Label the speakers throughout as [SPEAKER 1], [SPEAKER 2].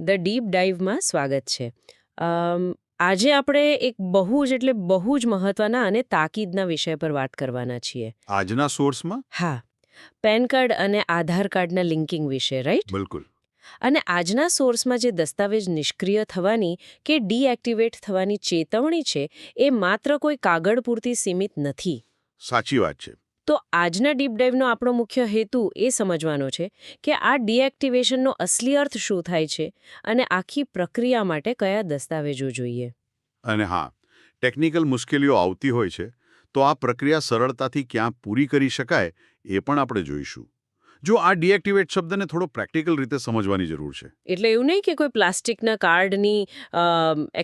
[SPEAKER 1] The deep ડાઇવમાં સ્વાગત છે. આજે આપણે એક બહુ જ મહત્વના અને તાકીદના વિષય પર વાત કરવાના છીએ.
[SPEAKER 2] આજના સોર્સમાં
[SPEAKER 1] હા, પેન કાર્ડ અને આધાર કાર્ડના લિંકિંગ વિશે, રાઈટ?
[SPEAKER 2] બિલકુલ.
[SPEAKER 1] અને આજના સોર્સમાં જે દસ્તાવેજ નિષ્ક્રિય થવાની કે ડીએક્ટિવેટ થવાની ચેતવણી છે, એ માત્ર કોઈ કાગળ પૂરતી સીમિત નથી.
[SPEAKER 2] સાચી વાત છે.
[SPEAKER 1] તો આજના ડીપ ડાઇવનો આપણો મુખ્ય હેતુ એ સમજવાનો છે કે આ ડીએક્ટિવેશનનો અસલી અર્થ શું થાય છે અને આખી પ્રક્રિયા માટે કયા દસ્તાવેજો જોઈએ.
[SPEAKER 2] અને હા, ટેકનિકલ મુશ્કેલીઓ આવતી હોય છે, તો આ પ્રક્રિયા સરળતાથી ક્યાં પૂરી કરી શકાય એ પણ આપણે જોઈશું. જો આ ડીએક્ટિવેટ શબ્દને થોડો પ્રેક્ટિકલ રીતે સમજવાની જરૂર છે.
[SPEAKER 1] એટલે એવું નહીં કે કોઈ પ્લાસ્ટિકના કાર્ડની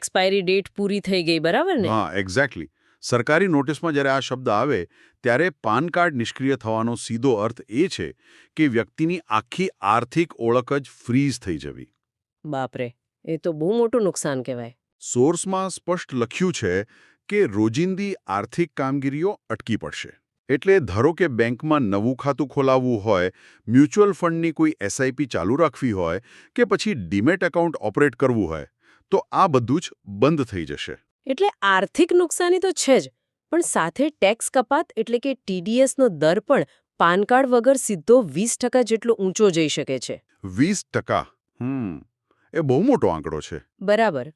[SPEAKER 1] એક્સપાયરી ડેટ પૂરી થઈ ગઈ, બરાબર ને?
[SPEAKER 2] હા, એક્ઝેક્ટલી. સરકારી નોટિસમાં જ્યારે આ શબ્દ આવે ત્યારે પાન કાર્ડ નિષ્ક્રિય થવાનો સીધો અર્થ એ છે કે વ્યક્તિની આખી આર્થિક ઓળખ જ ફ્રીઝ થઈ જવી.
[SPEAKER 1] બાપરે, એ તો બહુ મોટું નુકસાન કહેવાય.
[SPEAKER 2] સોર્સમાં સ્પષ્ટ લખ્યું છે કે રોજિંદી આર્થિક કામગીરીઓ અટકી પડશે. એટલે ધારો કે બેંકમાં નવું ખાતું ખોલાવવું હોય, મ્યુચ્યુઅલ ફંડની કોઈ એસઆઈપી ચાલુ રાખવી હોય કે પછી ડીમેટ એકાઉન્ટ ઓપરેટ કરવું હોય, તો આ બધું જ બંધ થઈ જશે.
[SPEAKER 1] એટલે આર્થિક નુકસાની તો છે જ, પણ સાથે ટેક્સ કપાત એટલે કે ટીડીએસનો દર પણ પાન કાર્ડ વગર સીધો 20% જેટલો ઊંચો જઈ શકે છે.
[SPEAKER 2] 20%? એ બહુ મોટો આંકડો છે.
[SPEAKER 1] બરાબર.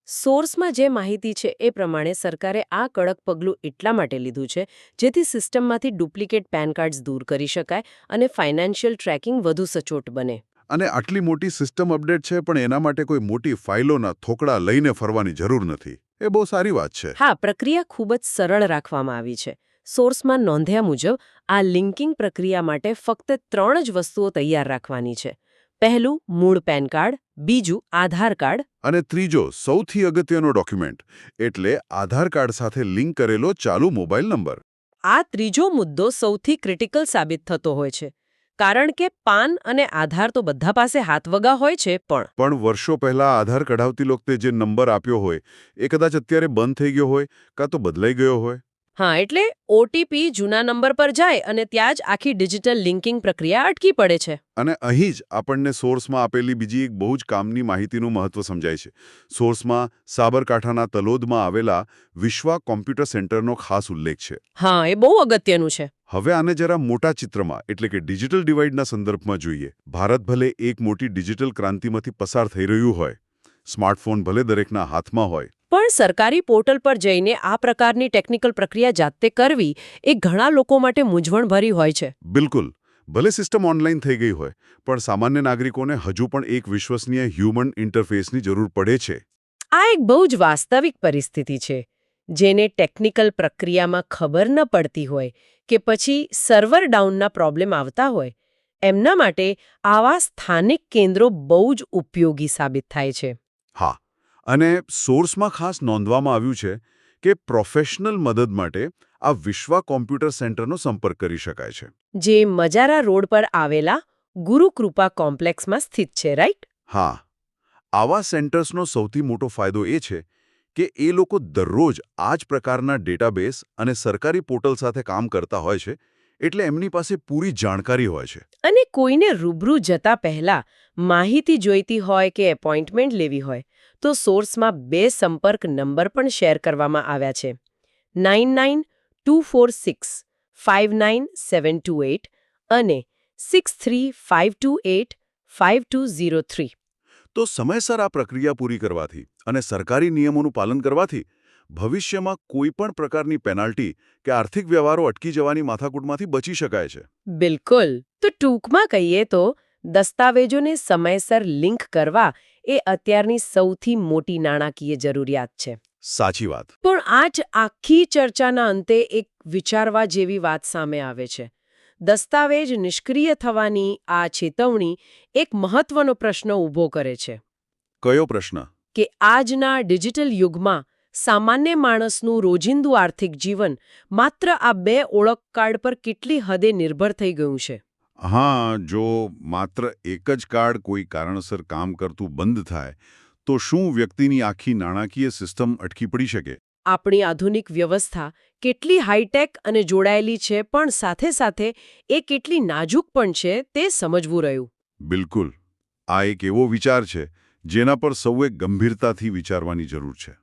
[SPEAKER 1] સોર્સમાં જે માહિતી છે એ પ્રમાણે સરકારે આ કડક પગલું એટલા માટે લીધું છે જેથી સિસ્ટમમાંથી ડુપ્લિકેટ પેન કાર્ડ્સ દૂર કરી શકાય અને ફાઇનાન્શિયલ ટ્રેકિંગ વધુ સચોટ બને.
[SPEAKER 2] અને આટલી મોટી સિસ્ટમ અપડેટ છે, પણ એના માટે કોઈ મોટી ફાઇલોના થોકડા લઈને ફરવાની જરૂર નથી. એ બહુ સારી વાત છે.
[SPEAKER 1] હા, પ્રક્રિયા ખૂબ જ સરળ રાખવામાં આવી છે. સોર્સમાં નોંધ્યા મુજબ આ લિંકિંગ પ્રક્રિયા માટે ફક્ત 3 જ વસ્તુઓ તૈયાર રાખવાની છે. પહેલું, મૂળ પેન કાર્ડ. બીજું, આધાર કાર્ડ.
[SPEAKER 2] અને ત્રીજો, સૌથી અગત્યનો ડોક્યુમેન્ટ, એટલે આધાર કાર્ડ સાથે લિંક કરેલો ચાલુ મોબાઈલ નંબર.
[SPEAKER 1] આ ત્રીજો મુદ્દો સૌથી ક્રિટિકલ સાબિત થતો હોય છે, કારણ કે પાન અને આધાર તો બધા પાસે હાથવગા હોય છે,
[SPEAKER 2] પણ વર્ષો પહેલા આધાર કઢાવતી વખતે જે નંબર આપ્યો હોય એ કદાચ અત્યારે બંધ થઈ ગયો હોય કાં તો બદલાઈ ગયો હોય.
[SPEAKER 1] હા, એટલે ઓટીપી જૂના નંબર પર જાય અને ત્યાં જ આખી ડિજિટલ લિંકિંગ પ્રક્રિયા અટકી પડે છે.
[SPEAKER 2] અને અહીં જ આપણને સોર્સમાં આપેલી બીજી એક બહુ જ કામની માહિતીનું મહત્વ સમજાય છે. સોર્સમાં સાબરકાંઠાના તલોદમાં આવેલા વિશ્વા કોમ્પ્યુટર સેન્ટરનો ખાસ ઉલ્લેખ છે.
[SPEAKER 1] હા, એ બહુ અગત્યનું છે.
[SPEAKER 2] હવે આને જરા મોટા ચિત્રમાં એટલે કે ડિજિટલ ડિવાઇડના સંદર્ભમાં જોઈએ. ભારત ભલે એક મોટી ડિજિટલ ક્રાંતિમાંથી પસાર થઈ રહ્યું હોય, સ્માર્ટફોન ભલે દરેકના હાથમાં હોય,
[SPEAKER 1] પણ સરકારી પોર્ટલ પર જઈને આ પ્રકારની ટેકનિકલ પ્રક્રિયા જાતે કરવી એ ઘણા લોકો માટે મૂંઝવણભરી હોય છે.
[SPEAKER 2] બિલકુલ. ભલે સિસ્ટમ ઓનલાઈન થઈ ગઈ હોય, પણ સામાન્ય નાગરિકોને હજુ પણ એક વિશ્વસનીય હ્યુમન ઇન્ટરફેસની જરૂર પડે છે.
[SPEAKER 1] આ એક બહુ જ વાસ્તવિક પરિસ્થિતિ છે. જેને ટેકનિકલ પ્રક્રિયામાં ખબર ન પડતી હોય કે પછી સર્વર ડાઉનના પ્રોબ્લેમ આવતા હોય, એમના માટે આવા સ્થાનિક કેન્દ્રો બહુ જ ઉપયોગી સાબિત થાય છે.
[SPEAKER 2] હા, અને સોર્સમાં ખાસ નોંધવામાં આવ્યું છે કે પ્રોફેશનલ મદદ માટે આ વિશ્વા કોમ્પ્યુટર સેન્ટરનો સંપર્ક કરી શકાય છે.
[SPEAKER 1] જે મજારા રોડ પર આવેલા ગુરુકૃપા કોમ્પ્લેક્સમાં સ્થિત છે, રાઈટ?
[SPEAKER 2] હા, આવા સેન્ટર્સનો સૌથી મોટો ફાયદો એ છે કે એ લોકો દરરોજ આ જ પ્રકારના ડેટાબેઝ અને સરકારી પોર્ટલ સાથે કામ કરતા હોય છે, એટલે એમની પાસે પૂરી જાણકારી હોય છે.
[SPEAKER 1] અને કોઈને રૂબરૂ જતા પહેલા માહિતી જોઈતી હોય કે એપોઇન્ટમેન્ટ લેવી હોય, તો સોર્સમાં 2 સંપર્ક નંબર પણ શેર કરવામાં આવ્યા છે, 9924659728 અને 6352852003.
[SPEAKER 2] તો સમયસર આ પ્રક્રિયા પૂરી કરવાથી અને સરકારી નિયમોનું પાલન કરવાથી ભવિષ્યમાં કોઈ પણ પ્રકારની પેનાલ્ટી કે આર્થિક વ્યવહારો અટકી જવાની માથાકૂટમાંથી બચી શકાય છે.
[SPEAKER 1] બિલકુલ. તો ટૂંકમાં કહીએ તો દસ્તાવેજોને સમયસર લિંક કરવા એ અત્યારની સૌથી મોટી નાણાકીય જરૂરિયાત છે.
[SPEAKER 2] સાચી વાત.
[SPEAKER 1] પણ આ જ આખી ચર્ચાના અંતે એક વિચારવા જેવી વાત સામે આવે છે. દસ્તાવેજ નિષ્ક્રિય થવાની આ ચેતવણી એક મહત્વનો પ્રશ્ન ઊભો કરે છે.
[SPEAKER 2] કયો પ્રશ્ન?
[SPEAKER 1] કે આજના ડિજિટલ યુગમાં સામાન્ય માણસનું રોજિંદુ આર્થિક જીવન માત્ર આ 2 ઓળખ કાર્ડ પર કેટલી હદે નિર્ભર થઈ ગયું છે.
[SPEAKER 2] હા, જો માત્ર એક જ કાર્ડ કોઈ કારણસર કામ કરતું બંધ થાય, તો શું વ્યક્તિની આખી નાણાકીય સિસ્ટમ અટકી પડી શકે?
[SPEAKER 1] આપણી આધુનિક વ્યવસ્થા કેટલી હાઈટેક અને જોડાયેલી છે, પણ સાથે સાથે એ કેટલી નાજુક પણ છે તે સમજવું રહ્યું.
[SPEAKER 2] બિલકુલ. આ એક એવો વિચાર છે જેના પર સૌએ ગંભીરતાથી વિચારવાની જરૂર છે.